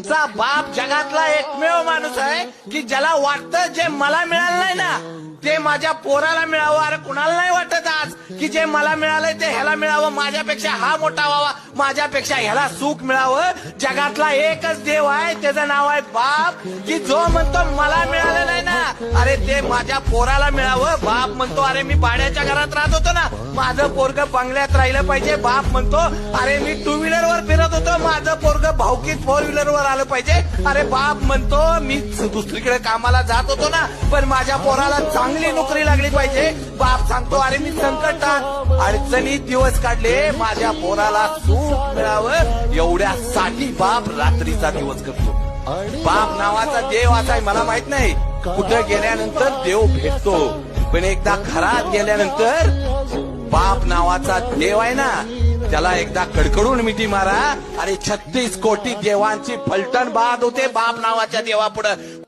तुमचा बाप जगातला एकमेव माणूस आहे की ज्याला वाटतं जे मला मिळालं नाही ना ते माझ्या पोराला मिळावं. अरे कुणाला नाही वाटत आज की जे मला मिळालंय ते ह्याला मिळावं, माझ्यापेक्षा हा मोठा व्हावा, माझ्यापेक्षा ह्याला सुख मिळावं. जगातला एकच देव आहे, त्याचं नाव आहे बाप, की जो म्हणतो मला मिळालं नाही ना अरे ते माझ्या पोराला मिळावं. बाप म्हणतो अरे मी भाड्याच्या घरात राहत होतो ना, माझं पोरग बंगल्यात राहिलं पाहिजे. बाप म्हणतो अरे मी टू व्हीलरवर फिरत होतो, माझं पोरग भाऊकीत फोर व्हीलरवर आलं पाहिजे. अरे बाप म्हणतो मी दुसरीकडे कामाला जात होतो ना पण माझ्या पोराला चांगली नोकरी लागली पाहिजे. बाप सांगतो अरे मी संकटात अडचणीत दिवस काढले, माझ्या पोराला सुख मिळावं एवढ्यासाठी बाप रात्रीचा दिवस करतो. बाप नावाचा देव असा आहे मला माहित नाही, कुठं गेल्यानंतर देव भेटतो पण एकदा घरात गेल्यानंतर बाप नावाचा देव आहे ना त्याला एकदा कडकडून मिठी मारा. अरे 36 कोटी देवांची फलटण बाद होते बाप नावाच्या देवापुढं.